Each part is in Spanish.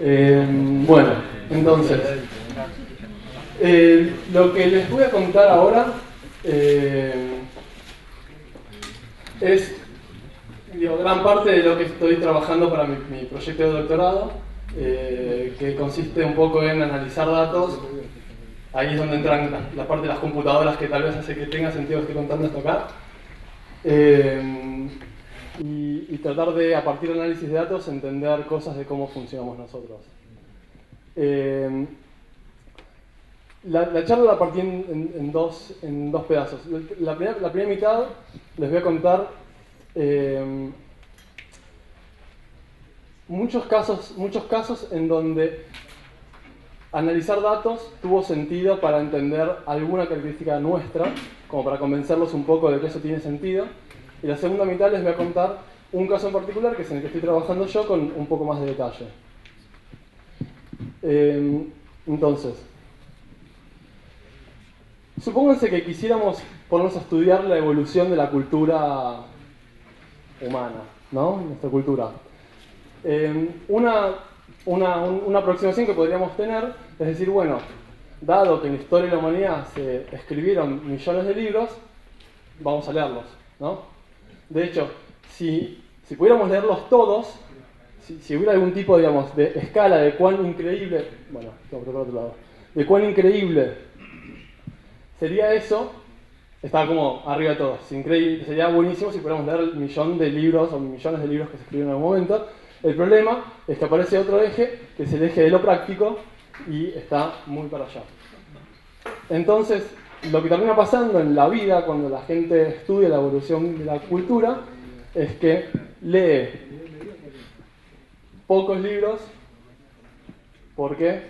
Bueno, entonces, lo que les voy a contar ahora es gran parte de lo que estoy trabajando para mi proyecto de doctorado, que consiste un poco en analizar datos. Ahí es donde entran la parte de las computadoras, que tal vez hace que tenga sentido que estoy contando esto acá. Y tratar de, a partir del análisis de datos, entender cosas de cómo funcionamos nosotros. La charla la partí en dos pedazos. La primera mitad les voy a contar muchos casos en donde analizar datos tuvo sentido para entender alguna característica nuestra, como para convencerlos un poco de que eso tiene sentido. Y la segunda mitad les voy a contar un caso en particular, que es en el que estoy trabajando yo, con un poco más de detalle. Entonces, supónganse que quisiéramos ponernos a estudiar la evolución de la cultura humana, ¿no? Nuestra cultura. Una aproximación que podríamos tener es decir, bueno, dado que en la historia de la humanidad se escribieron millones de libros, vamos a leerlos, ¿no? De hecho, si pudiéramos leerlos todos, si hubiera algún tipo, digamos, de escala de cuán increíble, bueno, por otro lado, de cuán increíble sería eso, está como arriba de todos. Increíble, sería buenísimo si pudiéramos leer el millón de libros o millones de libros que se escribieron en algún momento. El problema es que aparece otro eje, que es el eje de lo práctico, y está muy para allá. Entonces, lo que termina pasando en la vida cuando la gente estudia la evolución de la cultura es que lee pocos libros porque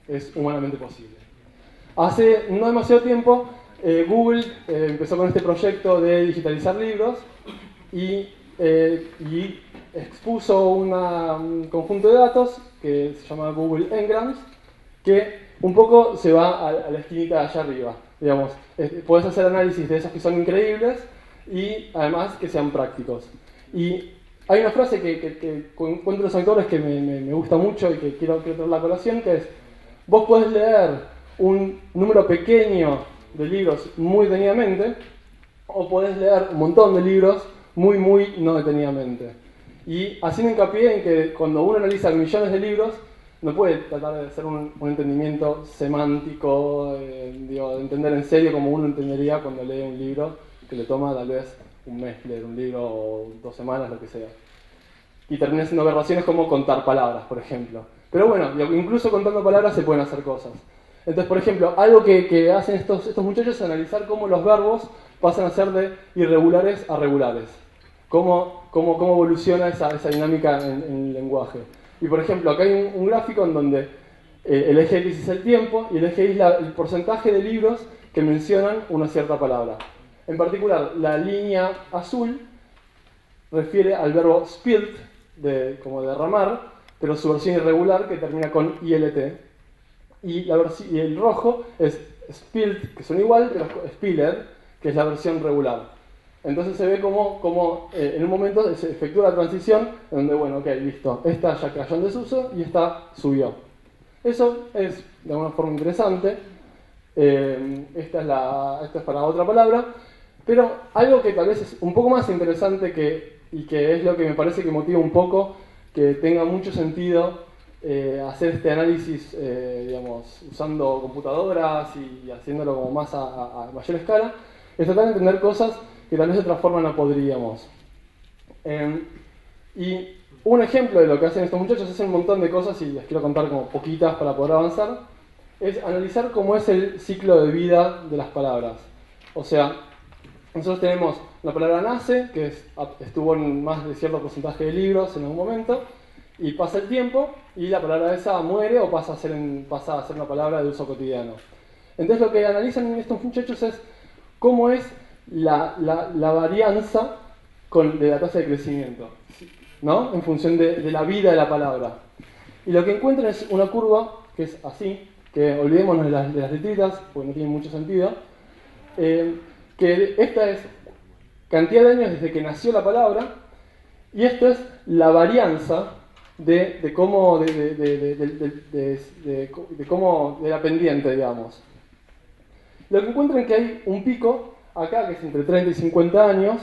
es humanamente posible. Hace no demasiado tiempo, Google empezó con este proyecto de digitalizar libros y expuso un conjunto de datos que se llama Google Ngrams, que un poco se va a la esquinita de allá arriba. Digamos, puedes hacer análisis de esos que son increíbles y además que sean prácticos. Y hay una frase que encuentro en los autores que me gusta mucho y que quiero traer la colación, que es: vos podés leer un número pequeño de libros muy detenidamente, o podés leer un montón de libros muy no detenidamente. Y haciendo hincapié en que cuando uno analiza millones de libros, no puede tratar de hacer un entendimiento semántico, de entender en serio como uno entendería cuando lee un libro que le toma tal vez un mes leer un libro o 2 semanas, lo que sea. Y termina siendo aberraciones como contar palabras, por ejemplo. Pero bueno, incluso contando palabras se pueden hacer cosas. Entonces, por ejemplo, algo que hacen estos muchachos es analizar cómo los verbos pasan a ser de irregulares a regulares. Cómo evoluciona esa dinámica en el lenguaje. Y por ejemplo, acá hay un gráfico en donde el eje X es el tiempo y el eje Y es el porcentaje de libros que mencionan una cierta palabra. En particular, la línea azul refiere al verbo spilt, como derramar, pero su versión irregular que termina con ILT. Y el rojo es spilt, que son igual, pero spilled, que es la versión regular. Entonces se ve como en un momento se efectúa la transición, en donde, bueno, ok, listo, esta ya cayó en desuso y esta subió. Eso es de alguna forma interesante. Esta es para otra palabra. Pero algo que tal vez es un poco más interesante y que es lo que me parece que motiva un poco que tenga mucho sentido hacer este análisis, digamos, usando computadoras y haciéndolo como más a mayor escala, es tratar de entender cosas que tal vez de otra forma no podríamos. Y un ejemplo de lo que hacen estos muchachos, hacen un montón de cosas y les quiero contar como poquitas para poder avanzar, es analizar cómo es el ciclo de vida de las palabras. O sea, nosotros tenemos la palabra nace, que estuvo en más de cierto porcentaje de libros en algún momento, y pasa el tiempo y la palabra esa muere o pasa a ser una palabra de uso cotidiano. Entonces lo que analizan estos muchachos es cómo es la varianza de la tasa de crecimiento, ¿no? En función de la vida de la palabra. Y lo que encuentran es una curva que es así, que olvidémonos de las letritas, porque no tiene mucho sentido, que esta es cantidad de años desde que nació la palabra, y esto es la varianza de cómo, cómo, de la pendiente, digamos. Lo que encuentran es que hay un pico acá, que es entre 30 y 50 años,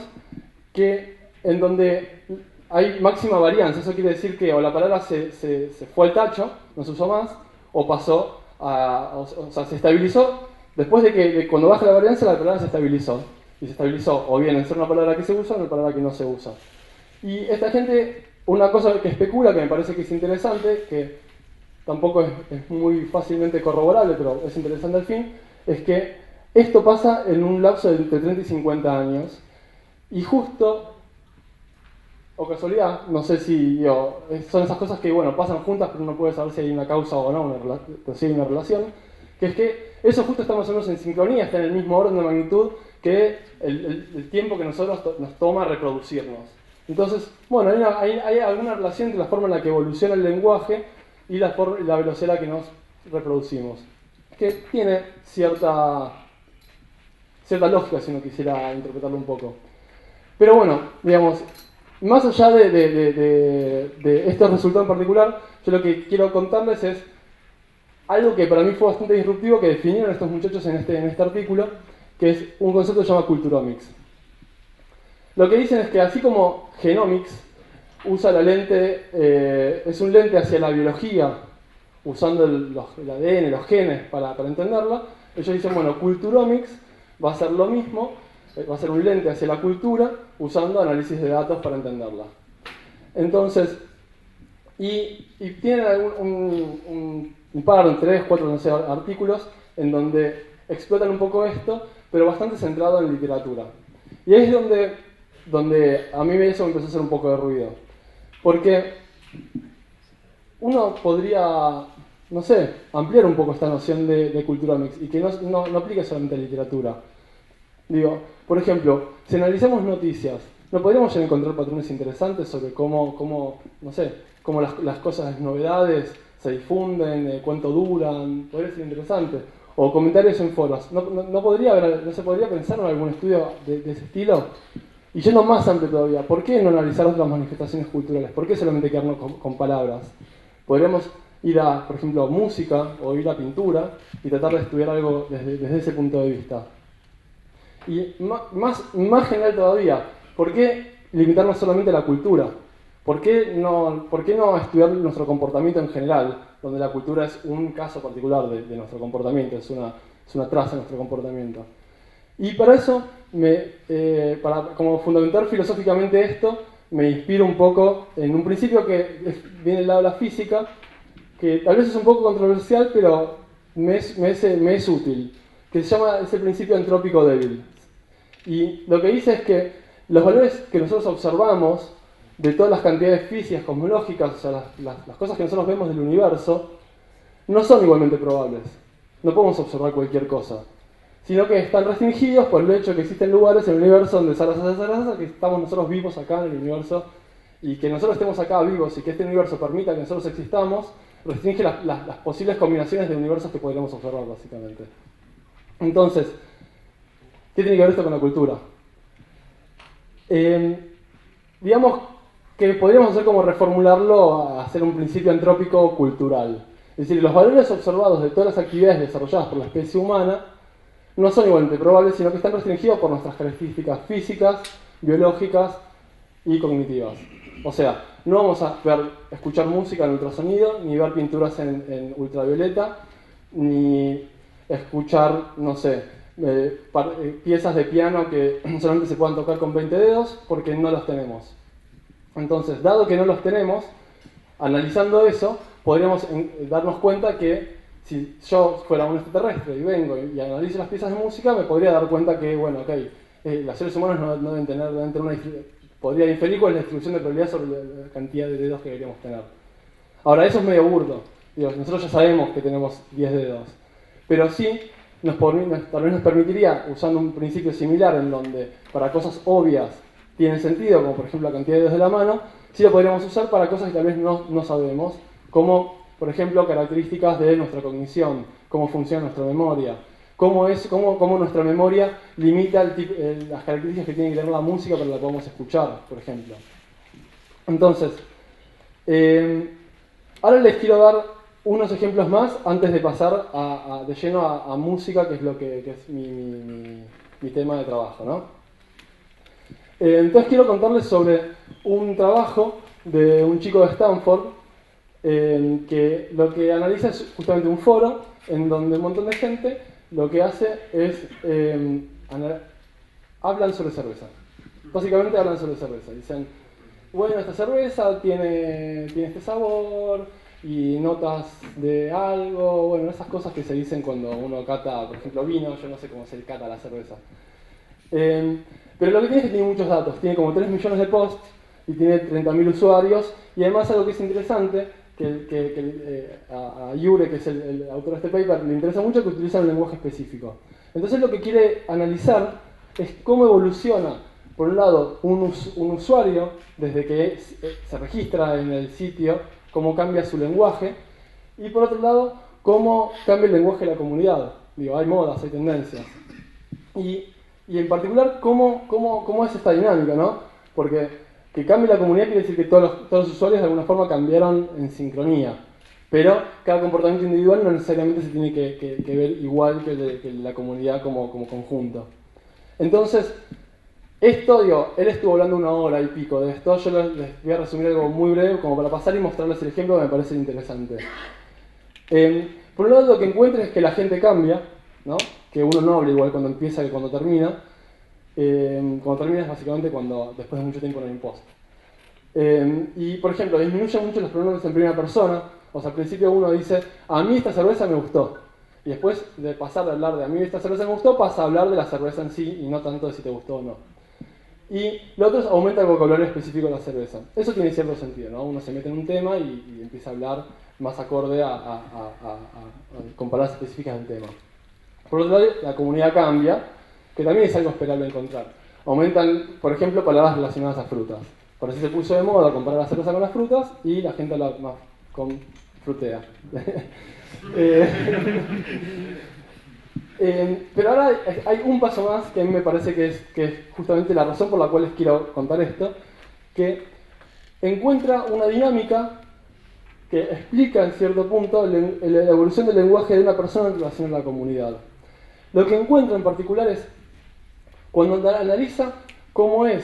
en donde hay máxima varianza. Eso quiere decir que o la palabra se fue al tacho, no se usó más, o pasó o sea, se estabilizó. Después de cuando baja la varianza, la palabra se estabilizó. Y se estabilizó o bien en ser una palabra que se usa o en una palabra que no se usa. Y esta gente, una cosa que especula, que me parece que es interesante, que tampoco es muy fácilmente corroborable, pero es interesante al fin, es que esto pasa en un lapso de entre 30 y 50 años. Y justo, o casualidad, no sé si son esas cosas que bueno, pasan juntas, pero uno puede saber si hay una causa o no, si hay una relación, que es que eso justo está más o menos en sincronía, está en el mismo orden de magnitud que el tiempo que nosotros nos toma reproducirnos. Entonces, bueno, hay alguna relación entre la forma en la que evoluciona el lenguaje y la velocidad a la que nos reproducimos, que tiene cierta lógica si uno quisiera interpretarlo un poco. Pero bueno, digamos, más allá de este resultado en particular, yo lo que quiero contarles es algo que para mí fue bastante disruptivo, que definieron estos muchachos en este artículo, que es un concepto que se llama Culturomics. Lo que dicen es que así como Genomics usa la lente, es un lente hacia la biología, usando el ADN, los genes para entenderla, ellos dicen, bueno, Culturomics va a ser lo mismo, va a ser un lente hacia la cultura, usando análisis de datos para entenderla. Entonces, y tienen un par, 3, 4, no sé, artículos en donde explotan un poco esto, pero bastante centrado en literatura. Y ahí es donde a mí eso me empezó a hacer un poco de ruido. Porque uno podría, no sé, ampliar un poco esta noción de Culturomics y que no aplique solamente a literatura. Digo, por ejemplo, si analizamos noticias, ¿no podríamos ya encontrar patrones interesantes sobre cómo no sé, cómo las cosas, las novedades se difunden, cuánto duran? Podría ser interesante. O comentarios en foros. ¿No se podría pensar en algún estudio de ese estilo? Y yendo más amplio todavía, ¿por qué no analizar otras manifestaciones culturales? ¿Por qué solamente quedarnos con palabras? Podríamos ir a, por ejemplo, música o ir a pintura y tratar de estudiar algo desde ese punto de vista. Y más general todavía, ¿por qué limitarnos solamente a la cultura? ¿Por qué no estudiar nuestro comportamiento en general, donde la cultura es un caso particular de nuestro comportamiento, es una traza de nuestro comportamiento? Y para eso, como fundamentar filosóficamente esto, me inspiro un poco en un principio que viene del lado de la física, que tal vez es un poco controversial, pero me es útil, que es el principio antrópico débil. Y lo que dice es que los valores que nosotros observamos de todas las cantidades físicas, cosmológicas, o sea, las cosas que nosotros vemos del universo, no son igualmente probables. No podemos observar cualquier cosa, sino que están restringidos por el hecho de que existen lugares en el universo donde que estamos nosotros vivos acá en el universo, y que nosotros estemos acá vivos y que este universo permita que nosotros existamos, restringe las posibles combinaciones de universos que podríamos observar, básicamente. Entonces, ¿qué tiene que ver esto con la cultura? Digamos que podríamos hacer como reformularlo a hacer un principio antrópico cultural. Es decir, los valores observados de todas las actividades desarrolladas por la especie humana no son igualmente probables, sino que están restringidos por nuestras características físicas, biológicas y cognitivas. O sea, no vamos a escuchar música en ultrasonido, ni ver pinturas en ultravioleta, ni escuchar, no sé, piezas de piano que solamente se puedan tocar con 20 dedos, porque no los tenemos. Entonces, dado que no los tenemos, analizando eso, podríamos darnos cuenta que si yo fuera un extraterrestre y vengo y analizo las piezas de música, me podría dar cuenta que, bueno, ok, los seres humanos no deben tener podría inferir cuál es la distribución de probabilidad sobre la cantidad de dedos que deberíamos tener. Ahora, eso es medio burdo. Digo, nosotros ya sabemos que tenemos 10 dedos. Pero sí, tal vez nos permitiría, usando un principio similar en donde para cosas obvias tienen sentido, como por ejemplo la cantidad de dedos de la mano, sí lo podríamos usar para cosas que tal vez no sabemos, como por ejemplo características de nuestra cognición, cómo funciona nuestra memoria, cómo nuestra memoria limita las características que tiene que tener la música para que la podamos escuchar, por ejemplo. Entonces, Ahora les quiero dar unos ejemplos más antes de pasar de lleno a música, que es lo que es mi tema de trabajo, ¿no? Entonces quiero contarles sobre un trabajo de un chico de Stanford que lo que analiza es justamente un foro en donde un montón de gente lo que hace es hablan sobre cerveza. Básicamente hablan sobre cerveza. Dicen, bueno, esta cerveza tiene este sabor y notas de algo, bueno, esas cosas que se dicen cuando uno cata, por ejemplo, vino, yo no sé cómo se cata la cerveza. Pero lo que tiene es que tiene muchos datos, tiene como 3 millones de posts y tiene 30.000 usuarios, y además algo que es interesante, a Jure, que es el autor de este paper, le interesa mucho que utiliza un lenguaje específico. Entonces lo que quiere analizar es cómo evoluciona, por un lado, un usuario desde que se registra en el sitio, cómo cambia su lenguaje, y por otro lado, cómo cambia el lenguaje de la comunidad. Digo, hay modas, hay tendencias. Y en particular, cómo es esta dinámica, ¿no? Porque que cambie la comunidad quiere decir que todos los usuarios de alguna forma cambiaron en sincronía. Pero cada comportamiento individual no necesariamente se tiene que ver igual que la comunidad como conjunto. Entonces, esto, digo, él estuvo hablando 1 hora y pico de esto. Yo les voy a resumir algo muy breve como para pasar y mostrarles el ejemplo que me parece interesante. Por un lado, lo que encuentro es que la gente cambia, ¿no? Que uno no habla igual cuando empieza que cuando termina. Cuando termina es básicamente cuando después de mucho tiempo no hay post. Y por ejemplo, disminuyen mucho los pronombres en primera persona. O sea, al principio uno dice, a mí esta cerveza me gustó. Y después de pasar de hablar de a mí esta cerveza me gustó, pasa a hablar de la cerveza en sí y no tanto de si te gustó o no. Y lo otro es aumenta el vocabulario específico de la cerveza. Eso tiene cierto sentido, ¿no? Uno se mete en un tema y empieza a hablar más acorde a con palabras específicas del tema. Por otro lado, la comunidad cambia, que también es algo esperable encontrar. Aumentan, por ejemplo, palabras relacionadas a frutas. Por eso se puso de moda comparar la cerveza con las frutas y la gente habla más con frutea. Pero ahora hay un paso más que a mí me parece que es justamente la razón por la cual les quiero contar esto, que encuentra una dinámica que explica en cierto punto la evolución del lenguaje de una persona en relación a la comunidad. Lo que encuentra en particular es cuando analiza cómo es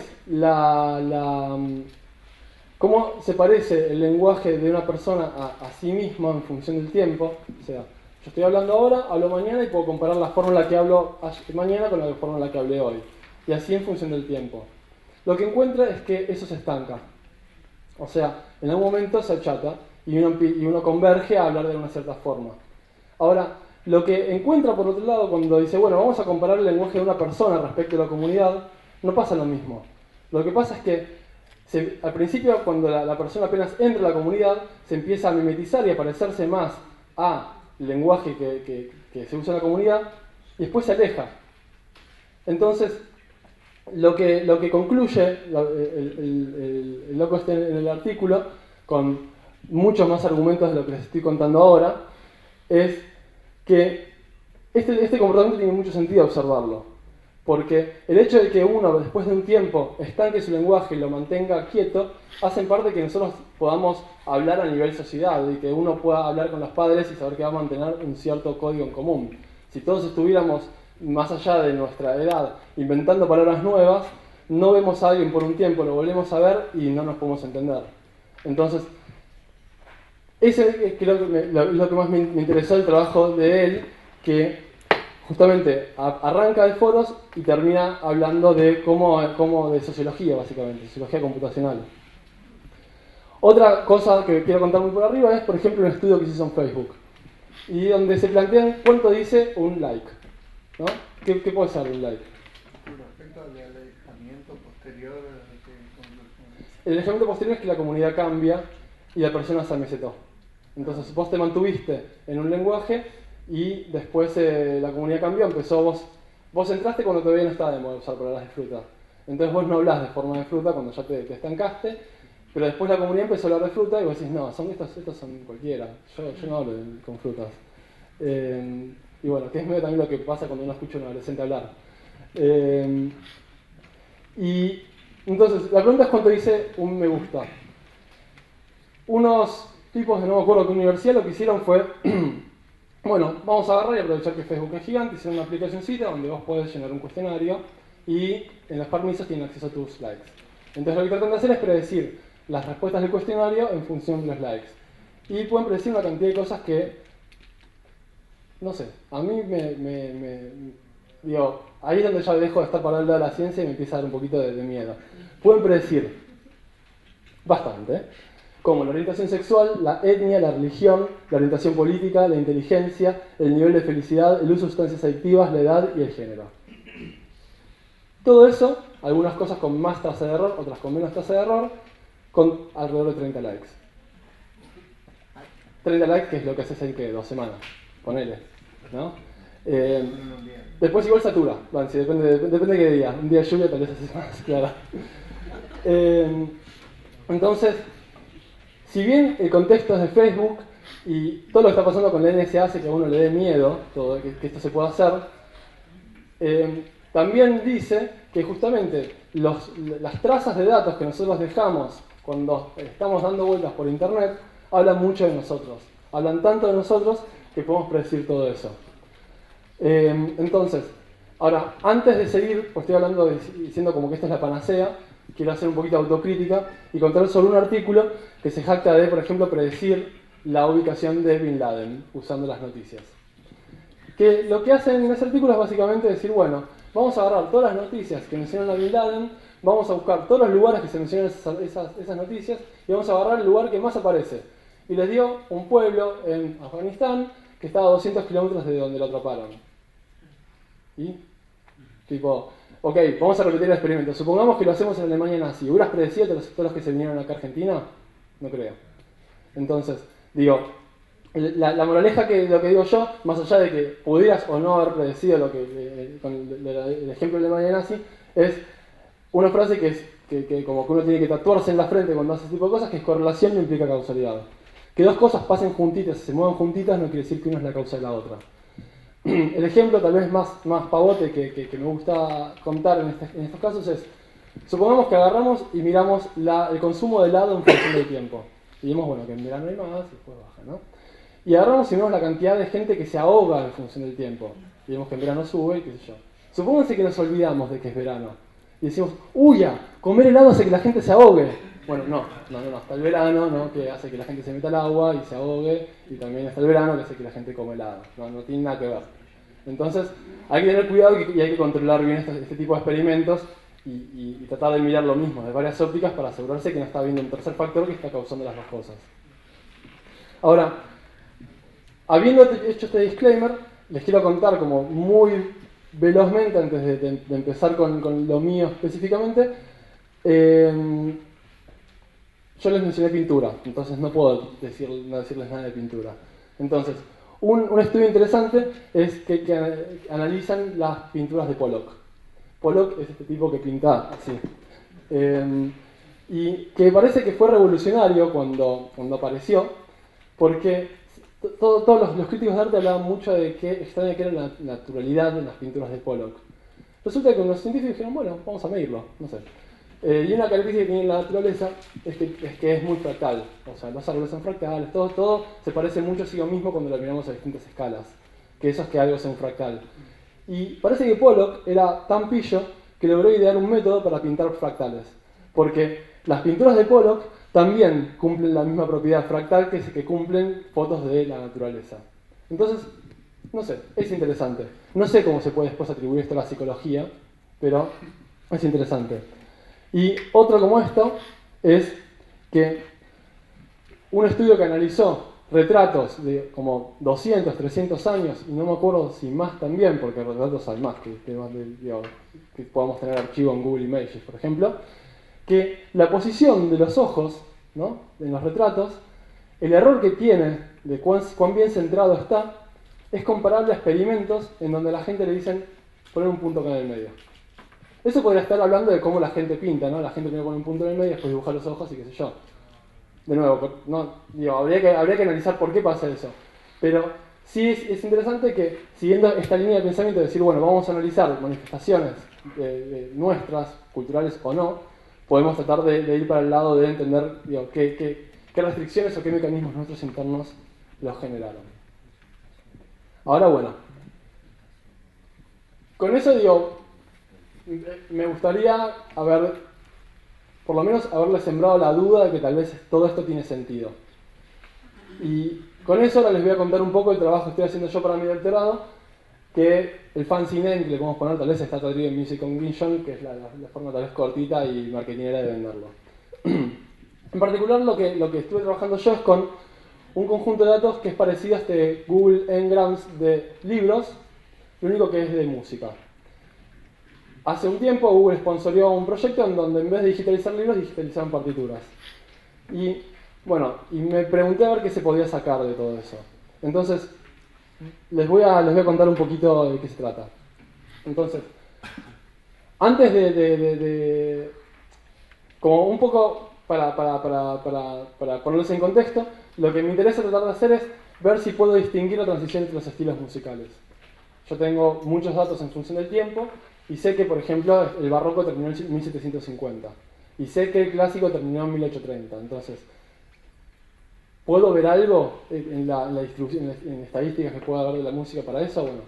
cómo se parece el lenguaje de una persona a sí misma en función del tiempo. O sea, yo estoy hablando ahora, hablo mañana y puedo comparar la forma en la que hablo mañana con la forma en la que hablé hoy. Y así en función del tiempo. Lo que encuentra es que eso se estanca. O sea, en algún momento se achata y uno converge a hablar de una cierta forma. Ahora, lo que encuentra por otro lado cuando dice, bueno, vamos a comparar el lenguaje de una persona respecto a la comunidad, no pasa lo mismo. Lo que pasa es que al principio, cuando la persona apenas entra a la comunidad, se empieza a mimetizar y a parecerse más al lenguaje que se usa en la comunidad, y después se aleja. Entonces, lo que concluye el loco este en el artículo, con muchos más argumentos de lo que les estoy contando ahora, es que este comportamiento tiene mucho sentido observarlo. Porque el hecho de que uno, después de un tiempo, estanque su lenguaje y lo mantenga quieto, hace en parte que nosotros podamos hablar a nivel sociedad y que uno pueda hablar con los padres y saber que va a mantener un cierto código en común. Si todos estuviéramos más allá de nuestra edad inventando palabras nuevas, no vemos a alguien por un tiempo, lo volvemos a ver y no nos podemos entender. Entonces, ese creo que es lo que más me interesó del trabajo de él, que justamente arranca de foros y termina hablando de de sociología, básicamente, sociología computacional. Otra cosa que quiero contar muy por arriba es, por ejemplo, un estudio que se hizo en Facebook, y donde se plantean cuánto dice un like, ¿no? ¿Qué puede ser un like? Respecto al alejamiento posterior, El alejamiento posterior es que la comunidad cambia y la persona se amesetó. Entonces vos te mantuviste en un lenguaje y después la comunidad cambió, vos entraste cuando todavía no estaba de moda usar palabras de fruta. Entonces vos no hablás de forma de fruta cuando ya te estancaste, pero después la comunidad empezó a hablar de fruta y vos decís, no, estos son cualquiera, yo no hablo con frutas. Y bueno, que es medio también lo que pasa cuando uno escucha a un adolescente hablar. Y entonces, la pregunta es cuánto dice un me gusta. unos tipos de no me acuerdo qué universidad lo que hicieron fue, bueno, vamos a agarrar y aprovechar que Facebook es gigante, hicieron una aplicacioncita donde vos podés llenar un cuestionario y en los permisos tienen acceso a tus likes. Entonces lo que tratan de hacer es predecir las respuestas del cuestionario en función de los likes. Y pueden predecir una cantidad de cosas que, no sé, a mí digo, ahí es donde ya dejo de estar para hablar de la ciencia y me empieza a dar un poquito de miedo. Pueden predecir bastante, como la orientación sexual, la etnia, la religión, la orientación política, la inteligencia, el nivel de felicidad, el uso de sustancias adictivas, la edad y el género. Todo eso, algunas cosas con más tasa de error, otras con menos tasa de error, con alrededor de 30 likes. 30 likes, que es lo que haces en que 2 semanas, ponele, ¿no? Después igual satura, bueno, sí, depende de qué día. Un día de lluvia tal vez haces más, claro. Entonces, si bien el contexto es de Facebook y todo lo que está pasando con la NSA hace que a uno le dé miedo, todo, que esto se pueda hacer, también dice que justamente las trazas de datos que nosotros dejamos cuando estamos dando vueltas por internet hablan mucho de nosotros. Hablan tanto de nosotros que podemos predecir todo eso. Entonces, ahora, antes de seguir, pues estoy hablando diciendo como que esta es la panacea, quiero hacer un poquito de autocrítica y contar sobre un artículo que se jacta de, por ejemplo, predecir la ubicación de Bin Laden usando las noticias. Que lo que hacen en ese artículo es básicamente decir, bueno, vamos a agarrar todas las noticias que mencionan a Bin Laden, vamos a buscar todos los lugares que se mencionan esas noticias y vamos a agarrar el lugar que más aparece. Y les dio un pueblo en Afganistán que estaba a 200 kilómetros de donde lo atraparon. Y, tipo, ok, vamos a repetir el experimento. Supongamos que lo hacemos en Alemania nazi. ¿Hubieras predecido todos los que se vinieron acá a Argentina? No creo. Entonces, digo, la moraleja que lo que digo yo, más allá de que pudieras o no haber predecido lo que con el ejemplo de Alemania nazi, es una frase que como que uno tiene que tatuarse en la frente cuando hace ese tipo de cosas, que es correlación no implica causalidad. Que dos cosas pasen juntitas, se muevan juntitas, no quiere decir que una es la causa de la otra. El ejemplo tal vez más pavote que me gusta contar en estos casos es, supongamos que agarramos y miramos el consumo de helado en función del tiempo. Y vemos, bueno, que en verano hay más y después baja, ¿no? Y agarramos y vemos la cantidad de gente que se ahoga en función del tiempo. Y vemos que en verano sube y qué sé yo. Supónganse que nos olvidamos de que es verano. Y decimos, ¡uya! Comer helado hace que la gente se ahogue. Bueno, no, está el verano, ¿no? Que hace que la gente se meta al agua y se ahogue, y también está el verano que hace que la gente come helado. No tiene nada que ver. Entonces, hay que tener cuidado y hay que controlar bien este tipo de experimentos y tratar de mirar lo mismo de varias ópticas para asegurarse que no está habiendo un tercer factor que está causando las dos cosas. Ahora, habiendo hecho este disclaimer, les quiero contar como muy velozmente, antes de empezar con lo mío específicamente, yo les mencioné pintura, entonces no puedo no decirles nada de pintura. Entonces, un estudio interesante es que analizan las pinturas de Pollock. Pollock es este tipo que pinta así. Y que parece que fue revolucionario cuando apareció, porque todos los críticos de arte hablaban mucho de qué extraña que era la naturalidad de las pinturas de Pollock. Resulta que los científicos dijeron, bueno, vamos a medirlo, no sé. Y una característica que tiene la naturaleza es que es muy fractal. O sea, los árboles son fractales, todo se parece mucho a sí mismo cuando lo miramos a distintas escalas. Que eso es que algo sea un fractal. Y parece que Pollock era tan pillo que logró idear un método para pintar fractales. Porque las pinturas de Pollock también cumplen la misma propiedad fractal que cumplen fotos de la naturaleza. Entonces, no sé, es interesante. No sé cómo se puede después atribuir esto a la psicología, pero es interesante. Y otro como esto es que un estudio que analizó retratos de como 200, 300 años, y no me acuerdo si más también, porque retratos hay más que podamos tener archivo en Google Images, por ejemplo, que la posición de los ojos, ¿no?, en los retratos, el error que tiene de cuán bien centrado está, es comparable a experimentos en donde a la gente le dicen poner un punto acá en el medio. Eso podría estar hablando de cómo la gente pinta, ¿no? La gente primero pone un punto en el medio, después dibuja los ojos y qué sé yo. De nuevo, habría que analizar por qué pasa eso. Pero sí es interesante que, siguiendo esta línea de pensamiento de decir, bueno, vamos a analizar manifestaciones nuestras, culturales o no, podemos tratar de ir para el lado de entender qué qué restricciones o qué mecanismos nuestros internos los generaron. Ahora bueno, con eso digo, me gustaría por lo menos haberle sembrado la duda de que tal vez todo esto tiene sentido. Y con eso ahora les voy a contar un poco el trabajo que estoy haciendo yo para mi doctorado, que el fancy name que le podemos poner tal vez está traducido en Music Cognition, que es la forma tal vez cortita y marketingera de venderlo. En particular lo que estuve trabajando yo es con un conjunto de datos que es parecido a este Google Ngrams de libros, lo único que es de música. Hace un tiempo Google sponsorió un proyecto en donde en vez de digitalizar libros, digitalizaban partituras. Y bueno, me pregunté a ver qué se podía sacar de todo eso. Entonces, les voy a contar un poquito de qué se trata. Entonces, antes como un poco para ponerlos en contexto, lo que me interesa tratar de hacer es ver si puedo distinguir la transición entre los estilos musicales. Yo tengo muchos datos en función del tiempo y sé que, por ejemplo, el barroco terminó en 1750 y sé que el clásico terminó en 1830. Entonces, ¿puedo ver algo en la distribución, en estadísticas que pueda haber de la música para eso? Bueno,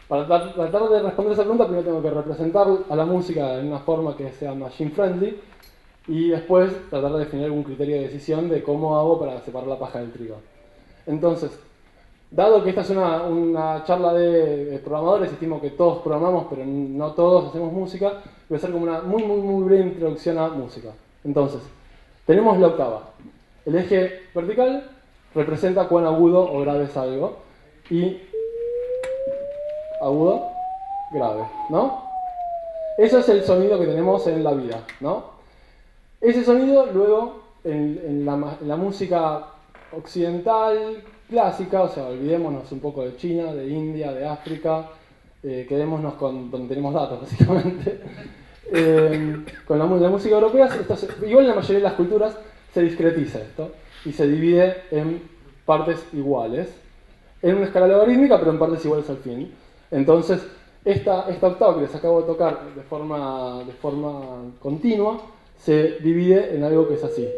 para tratar de responder esa pregunta, primero tengo que representar a la música en una forma que sea machine friendly y después tratar de definir algún criterio de decisión de cómo hago para separar la paja del trigo. Entonces, dado que esta es una charla de programadores, estimo que todos programamos, pero no todos hacemos música, voy a hacer como una muy breve introducción a música. Entonces, tenemos la octava. El eje vertical representa cuán agudo o grave es algo, y agudo, grave, ¿no? Eso es el sonido que tenemos en la vida, ¿no? Ese sonido luego en la música occidental clásica, o sea, olvidémonos un poco de China, de India, de África, quedémonos con donde tenemos datos, básicamente. Con la música europea, igual en la mayoría de las culturas, se discretiza esto y se divide en partes iguales, en una escala logarítmica, pero en partes iguales al fin. Entonces, esta octava que les acabo de tocar de forma continua, se divide en algo que es así.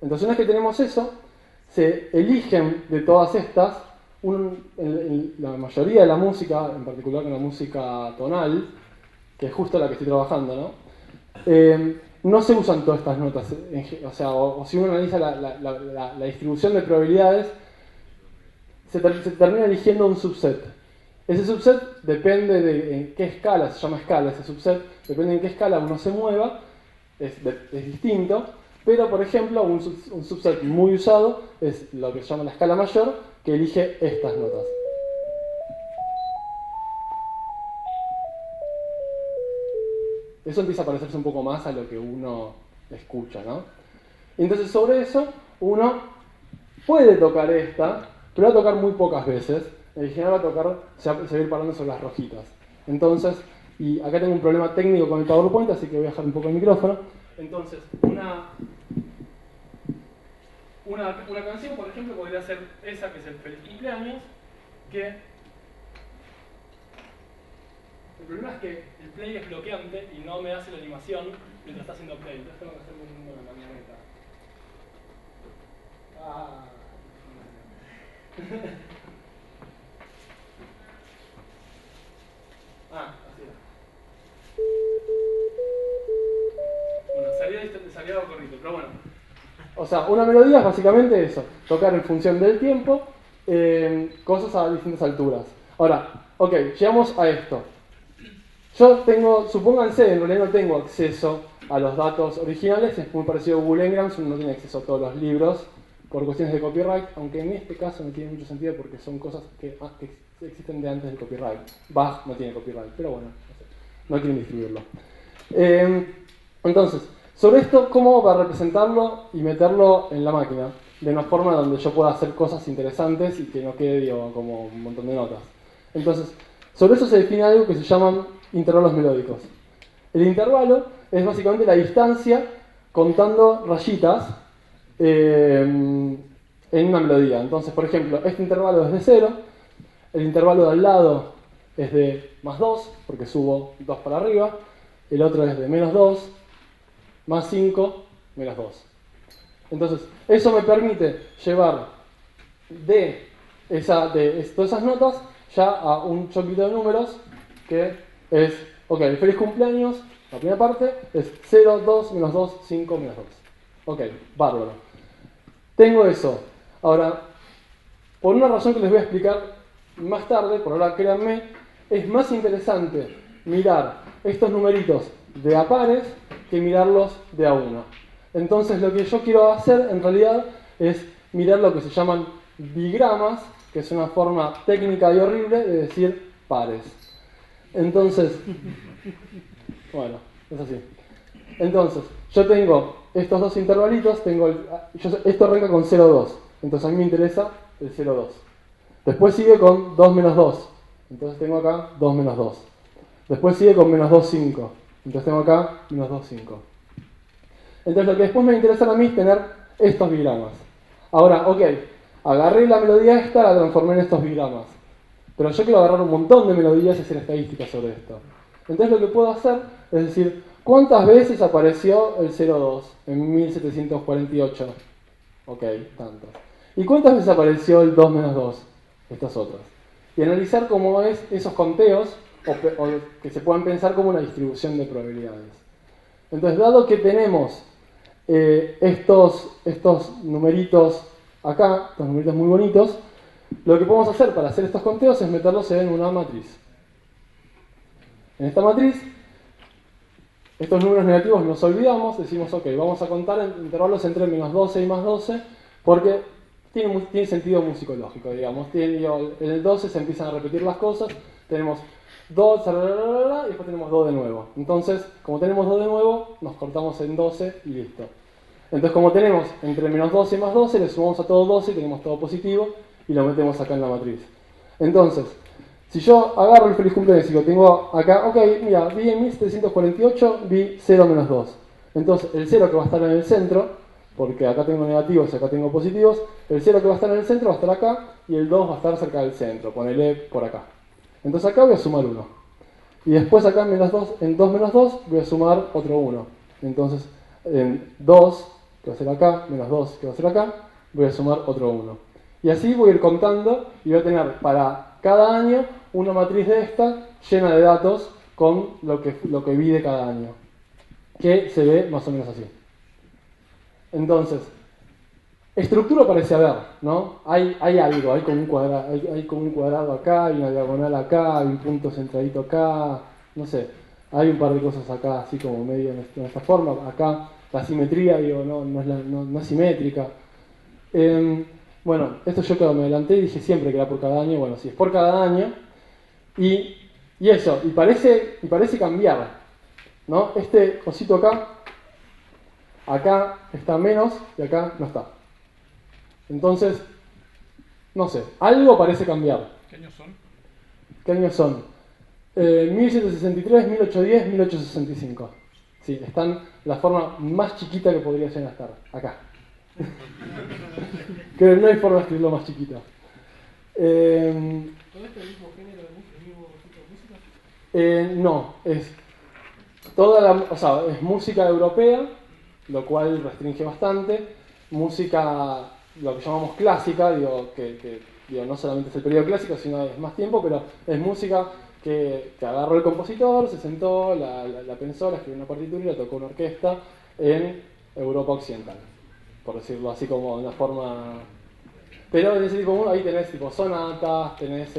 Entonces, una vez que tenemos eso, se eligen de todas estas, la mayoría de la música, en particular en la música tonal, que es justo la que estoy trabajando, ¿no? No se usan todas estas notas, o si uno analiza la distribución de probabilidades, se termina eligiendo un subset. Ese subset depende de en qué escala, se llama escala ese subset, depende en qué escala uno se mueva, es distinto, pero por ejemplo un subset muy usado es lo que se llama la escala mayor, que elige estas notas. Eso empieza a parecerse un poco más a lo que uno escucha, ¿no? Y entonces sobre eso uno puede tocar esta, pero va a tocar muy pocas veces. En general va a ir parando sobre las rojitas. Entonces, y acá tengo un problema técnico con el PowerPoint, así que voy a dejar un poco el micrófono. Entonces, una canción, por ejemplo, podría ser esa que es el Feliz Cumpleaños, que el problema es que el play es bloqueante y no me hace la animación mientras está haciendo play. Entonces tengo que hacer una camioneta. Así era. Bueno, salía algo corrito, pero bueno. O sea, una melodía es básicamente eso, tocar en función del tiempo, cosas a distintas alturas. Ahora, ok, llegamos a esto. Yo supónganse, en realidad no tengo acceso a los datos originales, es muy parecido a Google Ngrams, uno no tiene acceso a todos los libros por cuestiones de copyright, aunque en este caso no tiene mucho sentido porque son cosas que existen de antes del copyright. Bach no tiene copyright, pero bueno, no quieren distribuirlo. Entonces, sobre esto, ¿cómo va a representarlo y meterlo en la máquina? De una forma donde yo pueda hacer cosas interesantes y que no quede como un montón de notas. Entonces, sobre eso se define algo que se llaman intervalos melódicos. El intervalo es básicamente la distancia contando rayitas en una melodía. Entonces, por ejemplo, este intervalo es de 0, el intervalo de al lado es de +2, porque subo 2 para arriba, el otro es de menos 2, más 5, menos 2. Entonces, eso me permite llevar de todas esas notas ya a un choquito de números que es, ok, feliz cumpleaños, la primera parte es 0, 2, menos 2, 5, menos 2. Ok, bárbaro. Tengo eso. Ahora, por una razón que les voy a explicar más tarde, por ahora créanme, es más interesante mirar estos numeritos de a pares que mirarlos de a uno. Entonces lo que yo quiero hacer en realidad es mirar lo que se llaman bigramas, que es una forma técnica y horrible de decir pares. Entonces, bueno, es así. Entonces, yo tengo estos dos intervalitos, esto arranca con 0,2, entonces a mí me interesa el 0,2. Después sigue con 2 menos 2, entonces tengo acá 2 menos 2. Después sigue con menos 2, 5, entonces tengo acá menos 2, 5. Entonces lo que después me interesa a mí es tener estos bigramas. Ahora, ok, agarré la melodía esta, la transformé en estos bigramas. Pero yo quiero agarrar un montón de melodías y hacer estadísticas sobre esto. Entonces lo que puedo hacer es decir, ¿cuántas veces apareció el 0,2 en 1748? Ok, tantas. ¿Y cuántas veces apareció el 2 menos 2? Estas otras. Y analizar cómo es esos conteos, o que se puedan pensar como una distribución de probabilidades. Entonces, dado que tenemos estos numeritos acá, estos numeritos muy bonitos, lo que podemos hacer para hacer estos conteos es meterlos en una matriz. En esta matriz, estos números negativos los olvidamos, decimos, ok, vamos a contar en intervalos entre menos 12 y más 12, porque tiene sentido musicológico, digamos. En el 12 se empiezan a repetir las cosas, tenemos 2, y después tenemos 2 de nuevo. Entonces, como tenemos 2 de nuevo, nos cortamos en 12 y listo. Entonces, como tenemos entre menos 12 y más 12, le sumamos a todo 12 y tenemos todo positivo y lo metemos acá en la matriz. Entonces, si yo agarro el feliz cumpleaños y lo tengo acá, ok, mira, vi en 1748, vi 0 menos 2. Entonces, el 0 que va a estar en el centro, porque acá tengo negativos y acá tengo positivos, el 0 que va a estar en el centro va a estar acá y el 2 va a estar cerca del centro, ponele por acá. Entonces acá voy a sumar 1. Y después acá en 2 menos 2 voy a sumar otro 1. Entonces en 2, que va a ser acá, menos 2, que va a ser acá, voy a sumar otro 1. Y así voy a ir contando y voy a tener para cada año una matriz de esta llena de datos con lo que vi de cada año. Que se ve más o menos así. Entonces, estructura parece haber, ¿no? Hay algo, hay como un cuadrado acá, hay una diagonal acá, hay un punto centradito acá, no sé, hay un par de cosas acá, así como medio en esta forma. Acá la simetría, digo, no es simétrica. Bueno, esto yo me adelanté y dije siempre que era por cada año, bueno, sí, es por cada año, y eso, y parece cambiar, ¿no? Este cosito acá está menos y acá no está. Entonces, no sé, algo parece cambiar. ¿Qué años son? ¿Qué años son? 1763, 1810, 1865. Sí, están la forma más chiquita que podría llegar a estar, acá. Creo que no hay forma de escribirlo más chiquita. ¿Todo esto es el mismo género de música, el mismo tipo de música? No, es música europea, lo cual restringe bastante. Música, lo que llamamos clásica, que no solamente es el periodo clásico, sino es más tiempo, pero es música que agarró el compositor, se sentó, la pensó, la escribió una partitura y la tocó una orquesta en Europa Occidental, por decirlo así como de una forma. Pero en ese tipo, ahí tenés tipo sonatas, tenés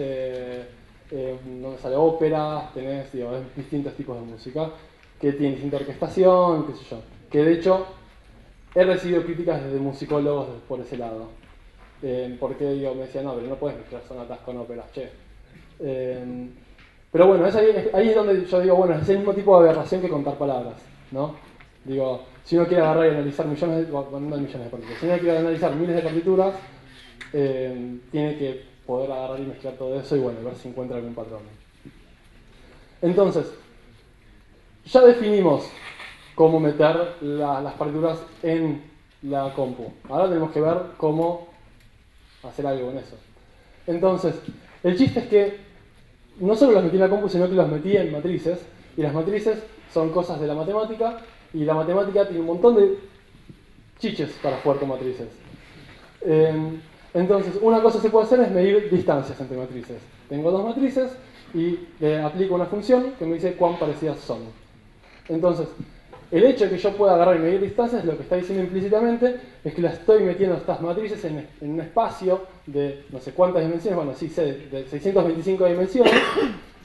donde sale óperas, tenés distintos tipos de música que tienen distinta orquestación, qué sé yo. Que de hecho he recibido críticas desde musicólogos por ese lado. Porque me decían, no, pero no puedes mezclar sonatas con óperas, che. Pero bueno, ahí es donde yo digo, bueno, es el mismo tipo de aberración que contar palabras, ¿no? Digo, si uno quiere agarrar y analizar millones de partituras, si uno quiere analizar miles de partituras, tiene que poder agarrar y mezclar todo eso y bueno, ver si encuentra algún patrón. Entonces, ya definimos cómo meter las partituras en la compu. Ahora tenemos que ver cómo hacer algo con eso. Entonces, el chiste es que no solo las metí en la compu, sino que las metí en matrices, y las matrices son cosas de la matemática, y la matemática tiene un montón de chiches para jugar con matrices. Entonces, una cosa que se puede hacer es medir distancias entre matrices. Tengo dos matrices y le aplico una función que me dice cuán parecidas son. Entonces, el hecho de que yo pueda agarrar y medir distancias, lo que está diciendo implícitamente es que las estoy metiendo estas matrices en un espacio de no sé cuántas dimensiones, bueno, sí sé, de 625 dimensiones,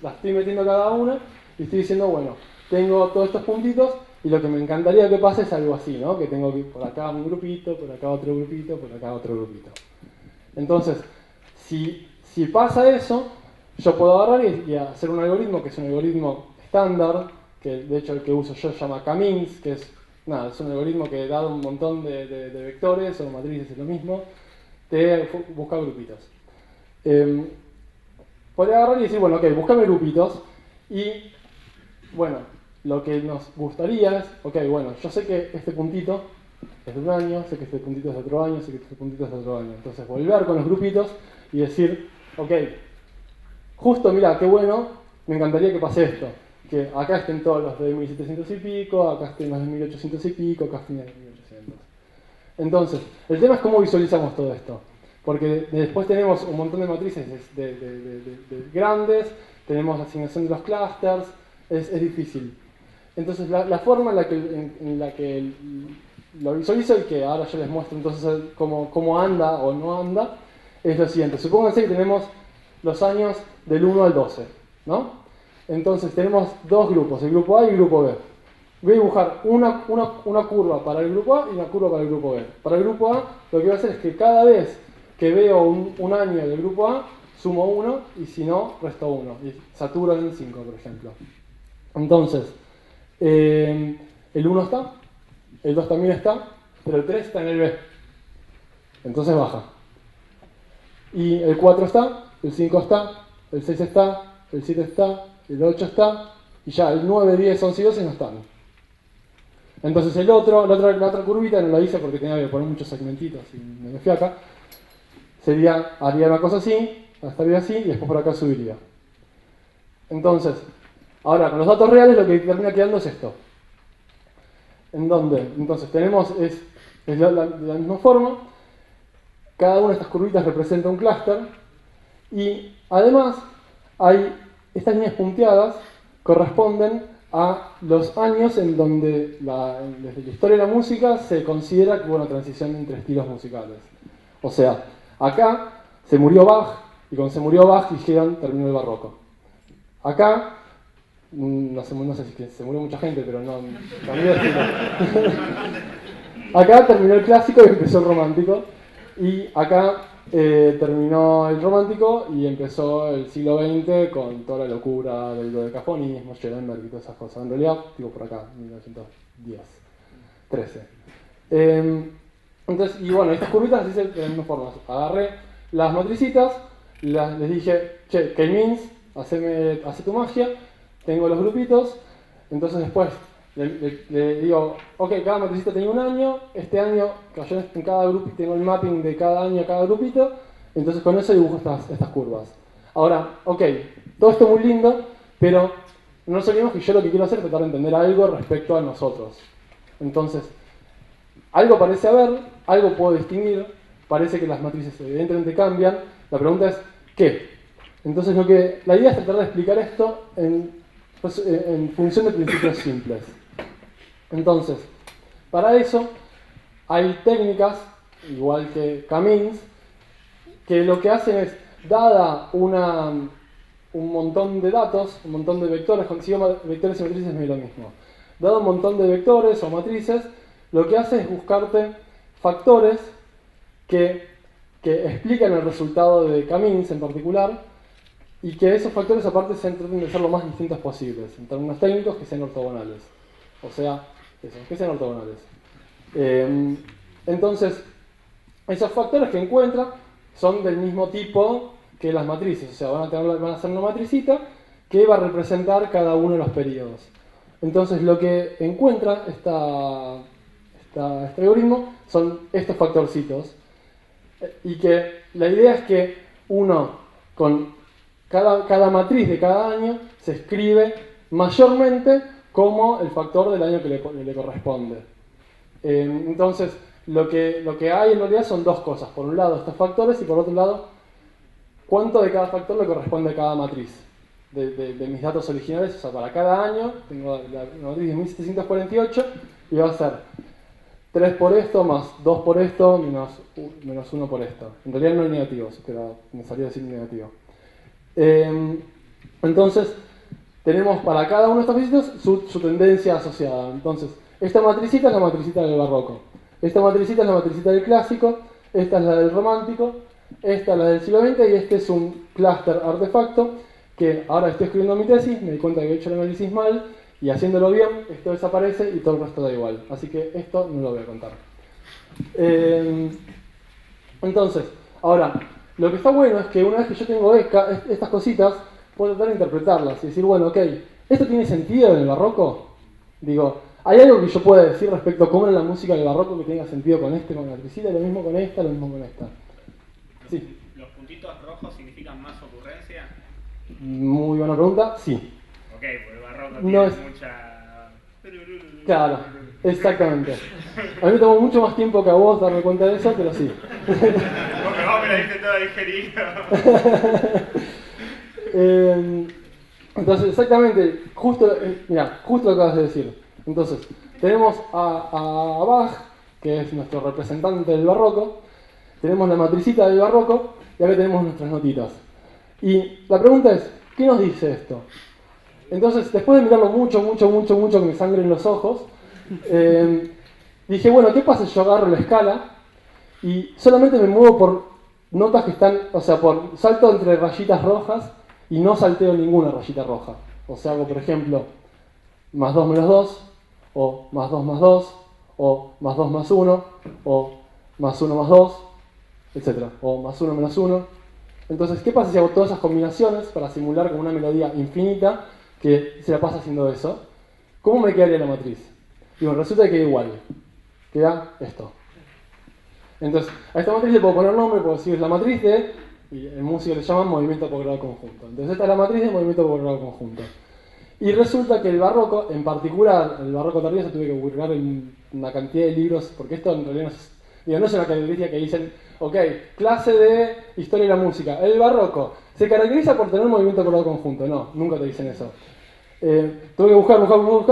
las estoy metiendo cada una y estoy diciendo, bueno, tengo todos estos puntitos y lo que me encantaría que pase es algo así, ¿no? Que tengo por acá un grupito, por acá otro grupito, por acá otro grupito. Entonces, si pasa eso, yo puedo agarrar y hacer un algoritmo que es un algoritmo estándar, que de hecho el que uso yo se llama K-means, que es un algoritmo que dado un montón de vectores o matrices, es lo mismo, te busca grupitos. Podría agarrar y decir, bueno, ok, búscame grupitos y, bueno, lo que nos gustaría es, ok, bueno, yo sé que este puntito es de un año, sé que este puntito es de otro año, sé que este puntito es de otro año. Entonces volver con los grupitos y decir, ok, justo, mira, qué bueno, me encantaría que pase esto. Que acá estén todos los de 1700 y pico, acá estén los de 1800 y pico, acá estén los de 1800. Entonces, el tema es cómo visualizamos todo esto. Porque después tenemos un montón de matrices de grandes, tenemos la asignación de los clusters, es difícil. Entonces, la forma en la que lo visualizo y que ahora yo les muestro entonces cómo anda o no anda, es lo siguiente. Supónganse que tenemos los años del 1 al 12, ¿no? Entonces tenemos dos grupos, el grupo A y el grupo B. Voy a dibujar una curva para el grupo A y una curva para el grupo B. Para el grupo A lo que voy a hacer es que cada vez que veo un año del grupo A, sumo 1 y si no, resto 1. Y saturo en 5, por ejemplo. Entonces, el 1 está, el 2 también está, pero el 3 está en el B. Entonces baja. Y el 4 está, el 5 está, el 6 está, el 7 está, el 8 está, y ya el 9, 10, 11 y 12 no están. Entonces la otra curvita no la hice porque tenía que poner muchos segmentitos y me fui acá. Haría una cosa así, estaría así y después por acá subiría. Entonces, ahora con los datos reales lo que termina quedando es esto. En donde, entonces tenemos, es de la misma forma, cada una de estas curvitas representa un clúster y además hay estas líneas punteadas corresponden a los años en donde desde la historia de la música se considera que hubo una transición entre estilos musicales. O sea, acá se murió Bach y cuando se murió Bach dijeron terminó el barroco. Acá, no sé si se murió mucha gente, pero no cambió de estilo. Acá terminó el clásico y empezó el romántico. Y acá terminó el romántico y empezó el siglo XX con toda la locura del dodecafonismo, Schoenberg y todas esas cosas. En realidad, digo por acá, 1910, 13. Entonces, y bueno, estas curvitas las hice de las mismas formas. Agarré las matricitas, les dije, che, K-means, hace tu magia, tengo los grupitos, entonces después le digo, ok, cada matricita tenía un año, este año cayó en cada grupito, tengo el mapping de cada año a cada grupito, entonces con eso dibujo estas curvas. Ahora, ok, todo esto muy lindo, pero no nos olvidemos que yo lo que quiero hacer es tratar de entender algo respecto a nosotros. Entonces, algo parece haber, algo puedo distinguir, parece que las matrices evidentemente cambian, la pregunta es, ¿qué? Entonces la idea es tratar de explicar esto en función de principios simples. Entonces, para eso hay técnicas, igual que K-means, que lo que hacen es, dada un montón de datos, un montón de vectores, si llama vectores y matrices es lo mismo. Dado un montón de vectores o matrices, lo que hace es buscarte factores que explican el resultado de K-means en particular, y que esos factores aparte se traten de ser lo más distintos posibles, en términos técnicos que sean ortogonales. O sea, que sean ortogonales. Entonces, esos factores que encuentra son del mismo tipo que las matrices, o sea, van a ser una matricita que va a representar cada uno de los periodos. Entonces, lo que encuentra este algoritmo son estos factorcitos, y que la idea es que uno, con cada matriz de cada año, se escribe mayormente como el factor del año que le corresponde. Entonces, lo que hay en realidad son dos cosas. Por un lado, estos factores, y por otro lado, cuánto de cada factor le corresponde a cada matriz. De mis datos originales, o sea, para cada año, tengo la matriz de 1748, y va a ser 3 por esto, más 2 por esto, menos 1 por esto. En realidad no hay negativos, pero me salió a decir negativo. Entonces, tenemos para cada uno de estos dígitos su tendencia asociada. Entonces, esta matricita es la matricita del barroco. Esta matricita es la matricita del clásico. Esta es la del romántico. Esta es la del siglo XX. Y este es un clúster artefacto que ahora estoy escribiendo mi tesis. Me di cuenta que he hecho el análisis mal. Y haciéndolo bien, esto desaparece y todo el resto da igual. Así que esto no lo voy a contar. Entonces, ahora, lo que está bueno es que una vez que yo tengo estas cositas, puedo tratar de interpretarlas y decir, bueno, ok, ¿esto tiene sentido en el barroco? Digo, ¿hay algo que yo pueda decir respecto a cómo era la música del barroco que tenga sentido con con la matricita, lo mismo con esta, lo mismo con esta? Sí. ¿Los puntitos rojos significan más ocurrencia? Muy buena pregunta, sí. Ok, porque el barroco No tiene es- mucha... Claro, exactamente. A mí me tomó mucho más tiempo que a vos darme cuenta de eso, pero sí. Porque vos me la diste toda digerida. Entonces, exactamente, justo lo que acabas de decir. Entonces, tenemos a Bach, que es nuestro representante del barroco, tenemos la matricita del barroco, y acá tenemos nuestras notitas. Y la pregunta es, ¿qué nos dice esto? Entonces, después de mirarlo mucho, que me sangren los ojos, dije, bueno, ¿qué pasa si yo agarro la escala y solamente me muevo por notas que están, o sea, salto entre rayitas rojas y no salteo ninguna rayita roja? O sea, hago, por ejemplo, más 2 menos 2, o más 2 más 2, o más 2 más 1, o más 1 más 2, etc. O más 1 menos 1. Entonces, ¿qué pasa si hago todas esas combinaciones para simular como una melodía infinita que se la pasa haciendo eso? ¿Cómo me quedaría la matriz? Y bueno, resulta que queda igual. Queda esto. Entonces, a esta matriz le puedo poner nombre, puedo decir es la matriz de, y en música le llaman movimiento por grado conjunto. Entonces, esta es la matriz de movimiento por grado conjunto. Y resulta que el barroco, en particular, el barroco tardío, se tuve que buscar en una cantidad de libros, porque esto en realidad no es una característica que dicen, ok, clase de historia de la música. El barroco se caracteriza por tener un movimiento por grado conjunto. No, nunca te dicen eso. Tuve que buscar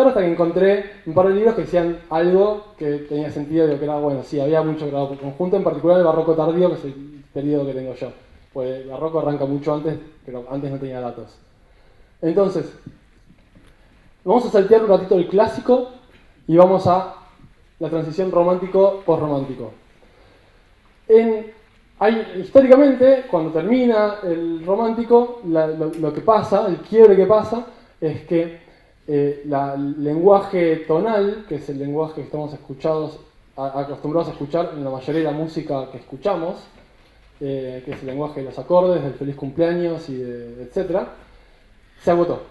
hasta que encontré un par de libros que decían algo que tenía sentido, que era, bueno, sí, había mucho grado conjunto, en particular el barroco tardío, que es el periodo que tengo yo. Pues el barroco arranca mucho antes, pero antes no tenía datos. Entonces, vamos a saltear un ratito el clásico y vamos a la transición romántico-postromántico. Históricamente, cuando termina el romántico, lo que pasa, el quiebre que pasa, es que el lenguaje tonal, que es el lenguaje que estamos acostumbrados a escuchar en la mayoría de la música que escuchamos, que es el lenguaje de los acordes, del feliz cumpleaños y etc., se agotó.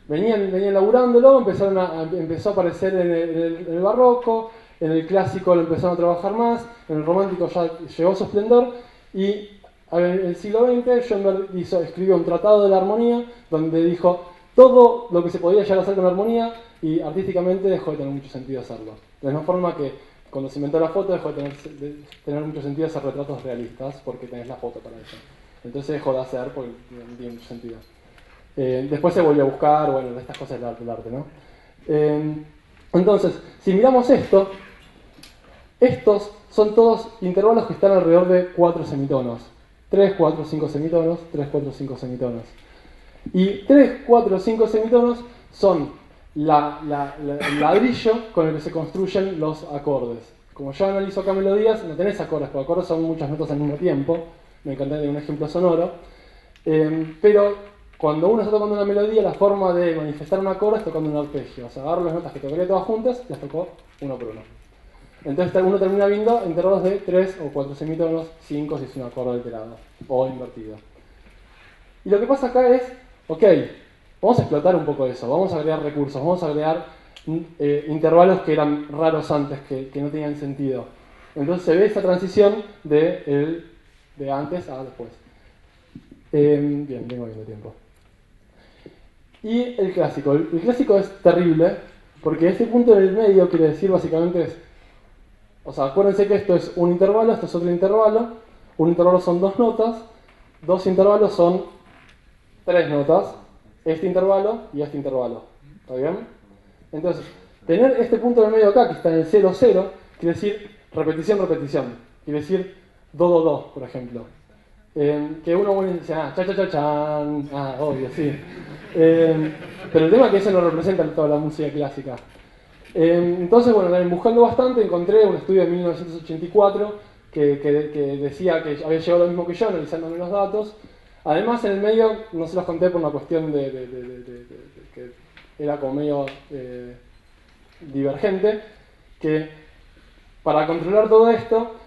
Venían laburándolo, empezó a aparecer en el barroco, en el clásico lo empezaron a trabajar más, en el romántico ya llegó su esplendor, y en el siglo XX Schoenberg escribió un tratado de la armonía, donde dijo todo lo que se podía llegar a hacer con la armonía, y artísticamente dejó de tener mucho sentido hacerlo. De la misma forma que cuando se inventó la foto dejó de tener mucho sentido hacer retratos realistas, porque tenés la foto para eso. Entonces dejó de hacer porque no tiene mucho sentido. Después se volvió a buscar, bueno, estas cosas del arte, ¿no? Entonces, si miramos esto, estos son todos intervalos que están alrededor de 4 semitonos. 3, 4, 5 semitonos, 3, 4, 5 semitonos. Y 3, 4, 5 semitonos son el ladrillo con el que se construyen los acordes. Como yo analizo acá melodías, no tenés acordes, porque acordes son muchas notas al mismo tiempo. Me encantaría un ejemplo sonoro. Pero cuando uno está tocando una melodía, la forma de manifestar un acorde es tocando un arpegio. O sea, agarro las notas que tocaría todas juntas, las tocó uno por uno. Entonces uno termina viendo intervalos de 3 o 4 semitonos, 5 si es un acorde alterado o invertido. Y lo que pasa acá es, ok, vamos a explotar un poco eso, vamos a agregar recursos, vamos a agregar intervalos que eran raros antes, que no tenían sentido. Entonces se ve esa transición de antes a después. Bien, tengo viendo tiempo. y el clásico. El clásico es terrible, porque ese punto en el medio quiere decir básicamente es, o sea, acuérdense que esto es un intervalo, esto es otro intervalo, un intervalo son 2 notas, 2 intervalos son 3 notas, este intervalo y este intervalo, ¿está bien? Entonces, tener este punto en el medio acá, que está en el 0, 0, quiere decir repetición, repetición, quiere decir do, do, do, por ejemplo. Que uno dice, cha, cha, cha, chan, obvio, sí. Pero el tema es que eso no representa toda la música clásica. Entonces, bueno, buscando bastante, encontré un estudio de 1984 que decía que había llegado lo mismo que yo, analizándome los datos. Además, en el medio, no se los conté por una cuestión que era como medio divergente, que para controlar todo esto,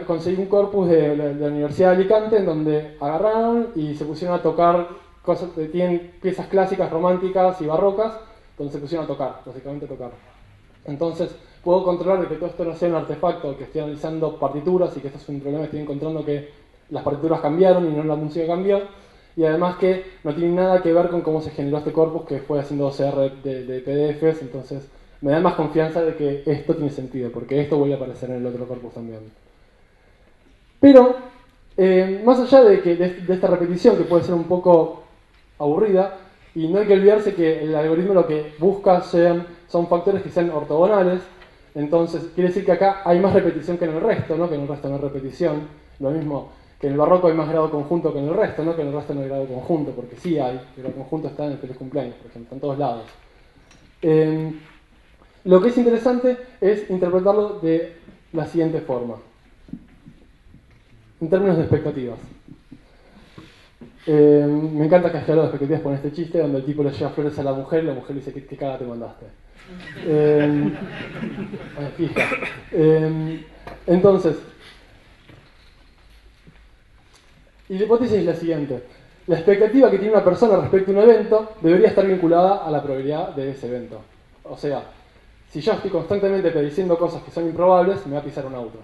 conseguí un corpus de la Universidad de Alicante en donde agarraron y se pusieron a tocar cosas que tienen piezas clásicas, románticas y barrocas, donde se pusieron a tocar, básicamente a tocar. Entonces puedo controlar de que todo esto no sea un artefacto, que esté analizando partituras y que esto es un problema, estoy encontrando que las partituras cambiaron y no la música cambió, y además que no tiene nada que ver con cómo se generó este corpus que fue haciendo OCR de PDFs, entonces me da más confianza de que esto tiene sentido, porque esto vuelve a aparecer en el otro corpus también. Pero, más allá de esta repetición, que puede ser un poco aburrida, y no hay que olvidarse que el algoritmo lo que busca son factores que sean ortogonales, entonces quiere decir que acá hay más repetición que en el resto, ¿no? Que en el resto no hay repetición. Lo mismo que en el barroco hay más grado conjunto que en el resto, ¿no? Que en el resto no hay grado conjunto, porque sí hay, el grado conjunto está en el feliz cumpleaños, por ejemplo, en todos lados. Lo que es interesante es interpretarlo de la siguiente forma, en términos de expectativas. Me encanta que haya hablado de expectativas con este chiste donde el tipo le lleva flores a la mujer y la mujer le dice ¿qué cara te mandaste? Fija. Entonces, y la hipótesis es la siguiente. La expectativa que tiene una persona respecto a un evento debería estar vinculada a la probabilidad de ese evento. O sea, si yo estoy constantemente prediciendo cosas que son improbables, me va a pisar un auto.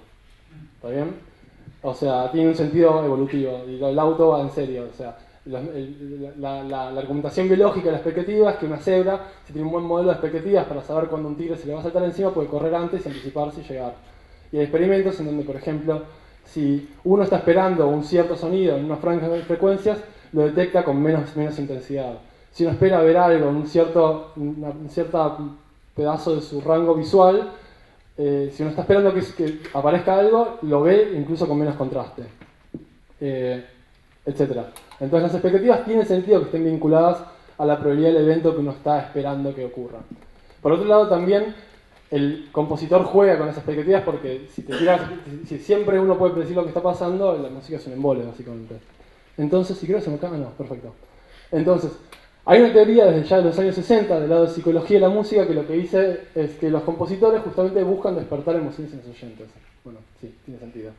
¿Está bien? O sea, tiene un sentido evolutivo y el auto va en serio. O sea, la argumentación biológica de la expectativa es que una cebra, si tiene un buen modelo de expectativas para saber cuándo un tigre se le va a saltar encima, puede correr antes, anticiparse y llegar. Y hay experimentos en donde, por ejemplo, si uno está esperando un cierto sonido en una franja de frecuencias, lo detecta con menos intensidad. Si uno espera ver algo en un cierto pedazo de su rango visual, si uno está esperando que aparezca algo, lo ve incluso con menos contraste, etc. Entonces las expectativas tienen sentido que estén vinculadas a la probabilidad del evento que uno está esperando que ocurra. Por otro lado también, el compositor juega con las expectativas porque si siempre uno puede predecir lo que está pasando, la música es un embole, básicamente. Entonces, si creo que se me acaba, no, perfecto. Entonces, hay una teoría desde ya de los años 60 del lado de psicología de la música que lo que dice es que los compositores justamente buscan despertar emociones en los oyentes. Bueno, sí, tiene sentido.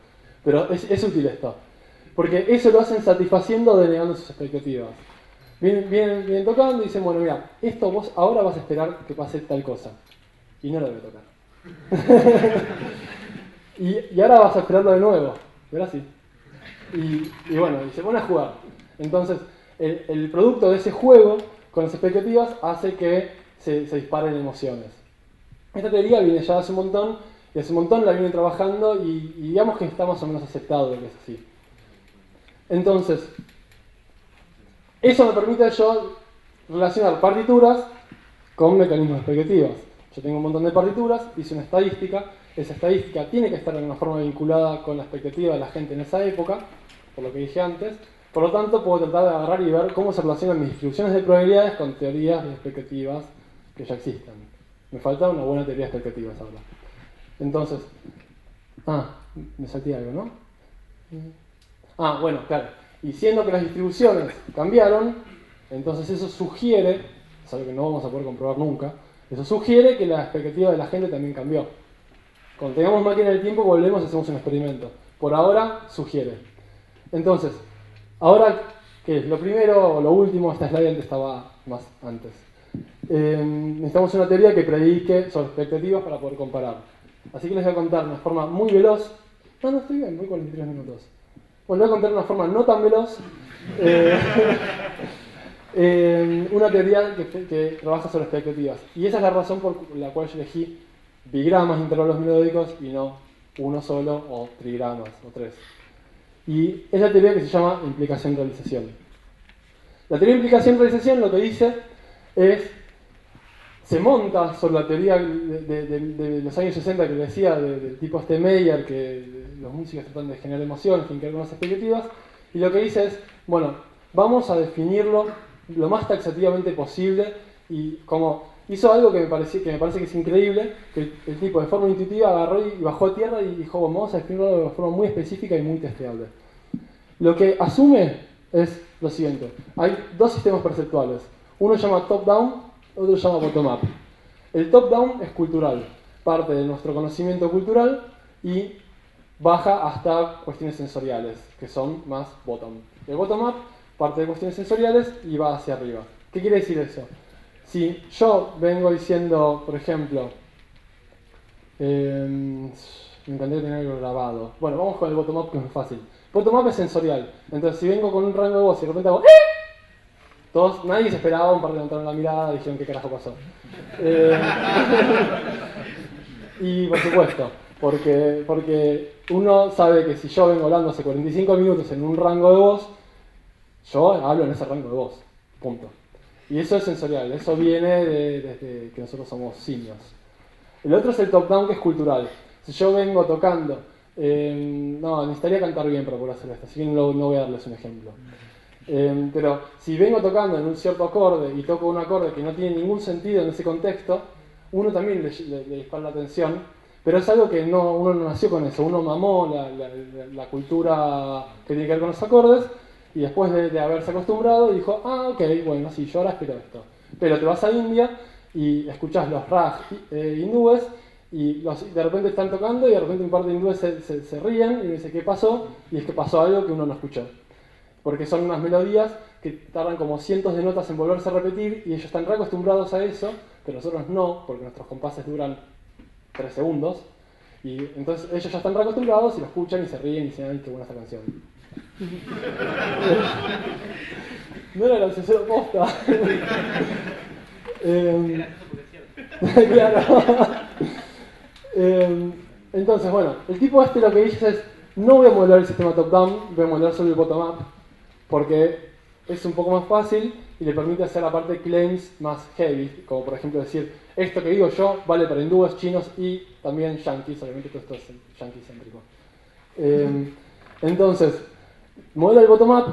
Pero es útil esto, porque eso lo hacen satisfaciendo denegando sus expectativas. Vienen tocando y dicen, bueno, mira, esto vos ahora vas a esperar que pase tal cosa. Y no lo voy a tocar. y ahora vas a esperarlo de nuevo. ¿Verdad? Sí. Y bueno, y se pone a jugar. Entonces, el producto de ese juego con las expectativas hace que se disparen emociones. Esta teoría viene ya hace un montón, y hace un montón la vienen trabajando y digamos que está más o menos aceptado de que es así. Entonces, eso me permite yo relacionar partituras con mecanismos de expectativas. Yo tengo un montón de partituras, hice una estadística, esa estadística tiene que estar de una forma vinculada con la expectativa de la gente en esa época, por lo que dije antes. Por lo tanto, puedo tratar de agarrar y ver cómo se relacionan mis distribuciones de probabilidades con teorías de expectativas que ya existen. Me falta una buena teoría de expectativas ahora. Entonces, me salté algo, ¿no? Bueno, claro. Y siendo que las distribuciones cambiaron, entonces eso sugiere, es algo que no vamos a poder comprobar nunca, eso sugiere que la expectativa de la gente también cambió. Cuando tengamos máquina del tiempo volvemos y hacemos un experimento. Por ahora sugiere. Entonces, ahora, ¿qué es? Lo primero o lo último, esta slide antes estaba más antes. Necesitamos una teoría que predique sobre expectativas para poder comparar. Así que les voy a contar de una forma muy veloz. No estoy bien, voy 43 minutos. Bueno, les voy a contar de una forma no tan veloz una teoría que trabaja sobre expectativas. Y esa es la razón por la cual yo elegí bigramas, intervalos melódicos, y no uno solo, o trigramas, o tres. Y es la teoría que se llama implicación-realización. La teoría de implicación-realización lo que dice es, se monta sobre la teoría de los años 60 que decía, del tipo Meyer, que los músicos tratan de generar emociones, tienen que ver con las expectativas, y lo que dice es, bueno, vamos a definirlo lo más taxativamente posible, y como hizo algo que me parece que es increíble, que el tipo de forma intuitiva agarró y bajó a tierra y dijo, bueno, vamos a definirlo de forma muy específica y muy testeable. Lo que asume es lo siguiente, hay dos sistemas perceptuales, uno se llama top-down, otro se llama bottom-up. El top-down es cultural, parte de nuestro conocimiento cultural y baja hasta cuestiones sensoriales, que son más bottom. El bottom-up parte de cuestiones sensoriales y va hacia arriba. ¿Qué quiere decir eso? Si yo vengo diciendo, por ejemplo, me encantaría tener algo grabado. Bueno, vamos con el bottom-up, que es muy fácil. Bottom-up es sensorial. Entonces, si vengo con un rango de voz y de repente hago todos, nadie se esperaba, un par levantaron la mirada y dijeron, ¿qué carajo pasó? Y por supuesto, porque uno sabe que si yo vengo hablando hace 45 minutos en un rango de voz, yo hablo en ese rango de voz, punto. Y eso es sensorial, eso viene desde que nosotros somos simios. El otro es el top-down, que es cultural. Si yo vengo tocando, no, necesitaría cantar bien para poder hacer esto, así que no voy a darles un ejemplo. Pero si vengo tocando en un cierto acorde y toco un acorde que no tiene ningún sentido en ese contexto, uno también le dispara la atención, pero es algo que uno no nació con eso, uno mamó la cultura que tiene que ver con los acordes, y después de haberse acostumbrado dijo, ok, bueno, sí, yo ahora espero esto. Pero te vas a India y escuchás los rag hindúes, y de repente están tocando y de repente un par de hindúes se ríen y dicen, ¿qué pasó? Y es que pasó algo que uno no escuchó. Porque son unas melodías que tardan como cientos de notas en volverse a repetir y ellos están reacostumbrados a eso, pero nosotros no, porque nuestros compases duran 3 segundos. Y entonces ellos ya están reacostumbrados y lo escuchan y se ríen y dicen, ¡ay, qué buena esta canción! No era el obsesor posta. Claro. Entonces, bueno, el tipo lo que dice es, no voy a modelar el sistema top-down, voy a modelar solo el bottom-up, porque es un poco más fácil y le permite hacer la parte de claims más heavy, como por ejemplo decir, esto que digo yo vale para hindúes, chinos y también yankees, obviamente todo esto es yankee céntrico. Entonces, modela el bottom-up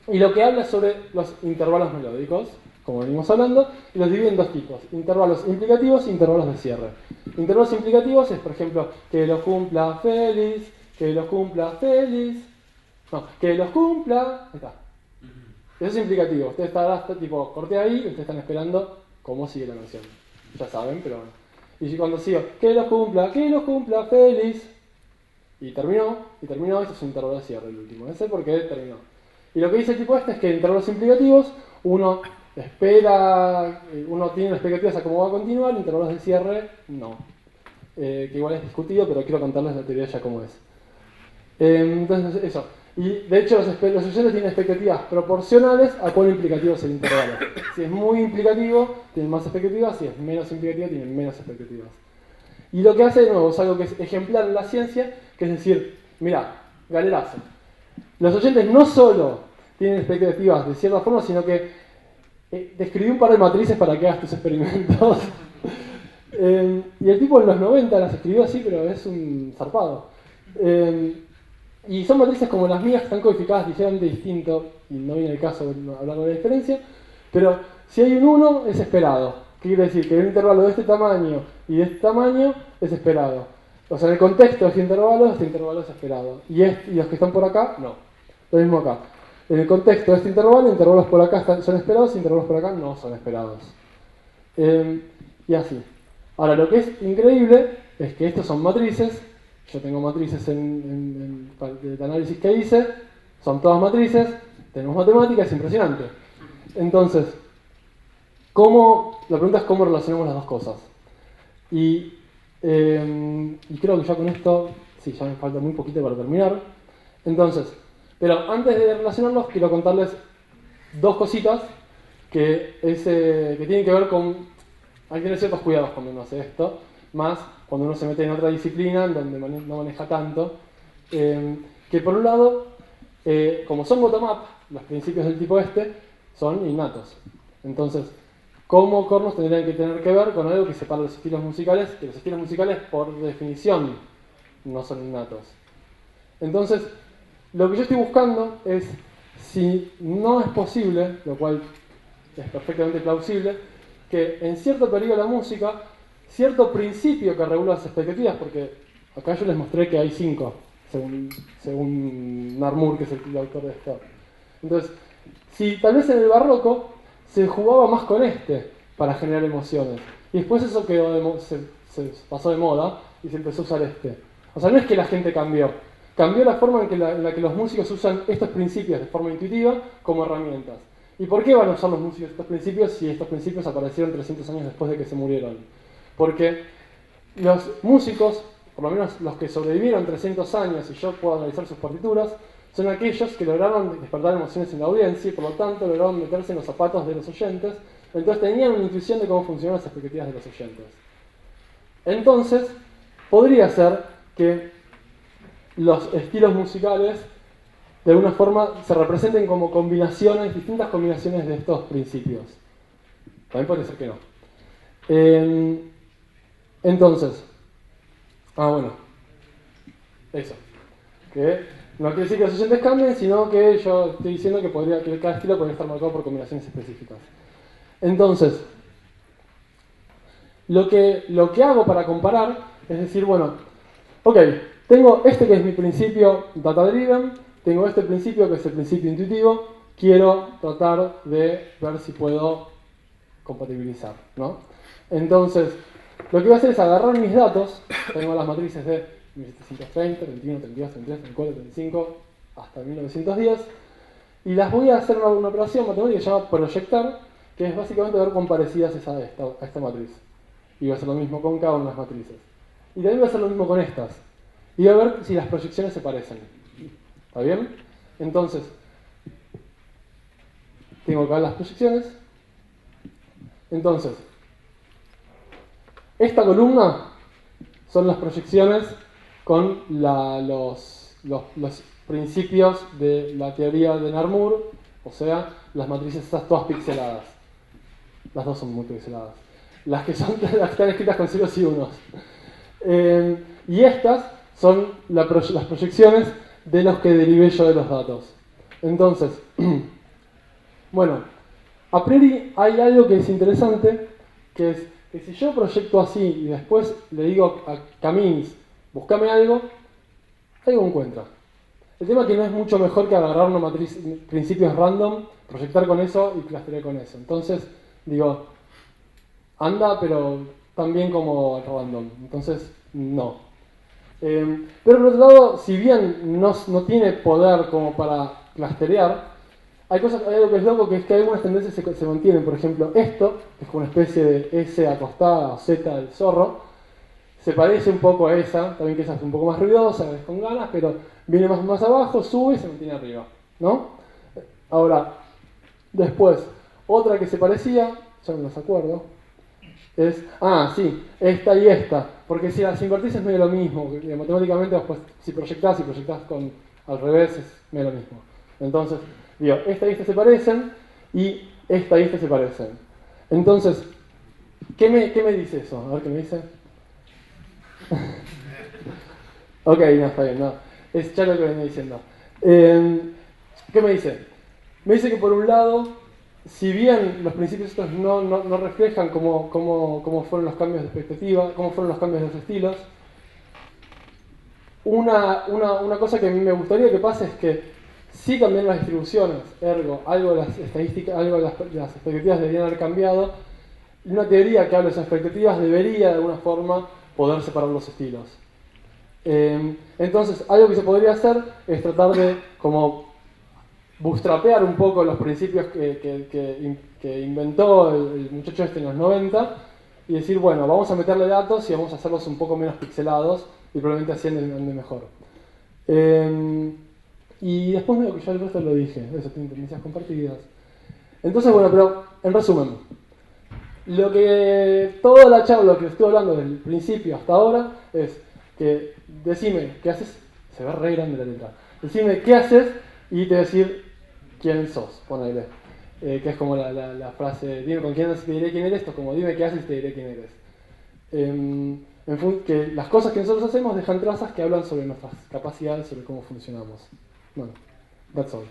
y lo que habla es sobre los intervalos melódicos, como venimos hablando, y los divide en dos tipos, intervalos implicativos e intervalos de cierre. Intervalos implicativos es, por ejemplo, que los cumpla feliz, que los cumpla feliz, no, que los cumpla, ahí está. Eso es implicativo, ustedes están tipo, corté ahí, ustedes están esperando cómo sigue la canción. Ya saben, pero bueno. Y cuando sigo, que los cumpla feliz, y terminó, esto es un intervalo de cierre el último, ese porque terminó. Y lo que dice el tipo es que en intervalos implicativos uno espera, uno tiene expectativas a cómo va a continuar, intervalos de cierre no. Que igual es discutido, pero quiero contarles la teoría ya cómo es. Entonces, eso. Y de hecho, los oyentes tienen expectativas proporcionales a cuán implicativo es el intervalo. Si es muy implicativo, tienen más expectativas, si es menos implicativo, tienen menos expectativas. Y lo que hace de nuevo es algo que es ejemplar en la ciencia, que es decir, mirá, galerazo. Los oyentes no solo tienen expectativas de cierta forma, sino que describí un par de matrices para que hagas tus experimentos. Y el tipo en los 90 las escribió así, pero es un zarpado. Y son matrices como las mías, que están codificadas ligeramente distinto, y no viene el caso de hablar de la diferencia, pero si hay un 1 es esperado. ¿Qué quiere decir? Que un intervalo de este tamaño y de este tamaño es esperado. O sea, en el contexto de este intervalo es esperado. Y los que están por acá, no. Lo mismo acá. En el contexto de este intervalo, intervalos por acá son esperados y intervalos por acá no son esperados. Y así. Ahora, lo que es increíble es que estos son matrices. Yo tengo matrices en el análisis que hice. Son todas matrices. Tenemos matemática, es impresionante. Entonces, la pregunta es cómo relacionamos las dos cosas. Y creo que ya con esto, sí, ya me falta muy poquito para terminar. Entonces, pero antes de relacionarlos, quiero contarles dos cositas que tiene que ver con... Hay que tener ciertos cuidados cuando uno hace esto, más cuando uno se mete en otra disciplina en donde no maneja tanto. Que por un lado, como son bottom-up, los principios del tipo este son innatos. Entonces, ¿cómo cornos tendrían que tener que ver con algo que separa los estilos musicales? Que los estilos musicales, por definición, no son innatos. Entonces, lo que yo estoy buscando es, si no es posible, lo cual es perfectamente plausible, que en cierto periodo de la música, cierto principio que regula las expectativas, porque acá yo les mostré que hay 5, según Narmur, que es el autor de esto. Entonces, si tal vez en el barroco se jugaba más con para generar emociones, y después eso se pasó de moda y se empezó a usar O sea, no es que la gente cambió la forma en la que los músicos usan estos principios de forma intuitiva como herramientas. ¿Y por qué van a usar los músicos estos principios si estos principios aparecieron 300 años después de que se murieron? Porque los músicos, por lo menos los que sobrevivieron 300 años, y yo puedo analizar sus partituras, son aquellos que lograron despertar emociones en la audiencia y por lo tanto lograron meterse en los zapatos de los oyentes, entonces tenían una intuición de cómo funcionan las expectativas de los oyentes. Entonces, podría ser que los estilos musicales de alguna forma se representen como combinaciones, distintas combinaciones de estos principios. También puede ser que no. Entonces, bueno, eso. Que no quiere decir que los oyentes cambien, sino que yo estoy diciendo que cada estilo puede estar marcado por combinaciones específicas. Entonces, lo que hago para comparar es decir, bueno, ok, tengo que es mi principio data-driven, tengo este principio que es el principio intuitivo, quiero tratar de ver si puedo compatibilizar, ¿no? Entonces, lo que voy a hacer es agarrar mis datos, tengo las matrices de 1730, 21, 32, 33, 34, 35, hasta 1910, y las voy a hacer una operación matemática que se llama proyectar, que es básicamente ver cuán parecidas es a esta matriz. Y voy a hacer lo mismo con cada una de las matrices. Y también voy a hacer lo mismo con estas. Y voy a ver si las proyecciones se parecen. ¿Está bien? Entonces, tengo acá las proyecciones. Entonces, esta columna son las proyecciones con los principios de la teoría de Narmur, o sea, las matrices estas todas pixeladas. Las dos son muy pixeladas. Las que están escritas con ceros y unos. Y estas son las proyecciones de los que derivé yo de los datos. Entonces, bueno, a priori hay algo que es interesante, que es que si yo proyecto así y después le digo a Camins, buscame algo encuentra. El tema es que no es mucho mejor que agarrar una matriz, principios random, proyectar con eso y clusterar con eso. Entonces, digo, anda, pero también como random. Entonces, no. Pero por otro lado, si bien no tiene poder como para clusterear, hay algo que es loco, que es que algunas tendencias se mantienen. Por ejemplo, esto, que es como una especie de S acostada o Z del zorro, se parece un poco a esa, también que esa es un poco más ruidosa, es con ganas, pero viene más abajo, sube y se mantiene arriba, ¿no? Ahora, después, otra que se parecía, ya no las acuerdo, es, esta y esta, porque si las invertís es medio lo mismo, matemáticamente pues, si proyectás con al revés es medio lo mismo. Entonces, digo, esta y esta se parecen y esta se parecen. Entonces, ¿qué me dice eso? A ver qué me dice. Ok, no, está bien, no. Es ya lo que venía diciendo. ¿Qué me dice? Me dice que por un lado, si bien los principios estos no reflejan cómo fueron los cambios de expectativa, cómo fueron los cambios de los estilos, una cosa que a mí me gustaría que pase es que sí cambian las distribuciones, ergo, algo de las estadísticas, algo de las expectativas deberían haber cambiado. Y una teoría que habla de esas expectativas debería de alguna forma poder separar los estilos. Entonces, algo que se podría hacer es tratar de como bootstrapear un poco los principios que inventó el muchacho este en los 90 y decir, bueno, vamos a meterle datos y vamos a hacerlos un poco menos pixelados y probablemente así ande mejor. Y después medio que ya el resto lo dije, eso tiene tendencias compartidas. Entonces, bueno, pero en resumen, toda la charla, lo que estoy hablando desde el principio hasta ahora, es que decime qué haces, se ve re grande la letra, decime qué haces y te voy a decir quién sos, ponele. Que es como la frase, dime con quién andas y te diré quién eres, esto es como dime qué haces y te diré quién eres. Que las cosas que nosotros hacemos dejan trazas que hablan sobre nuestras capacidades, sobre cómo funcionamos. Bueno, that's all.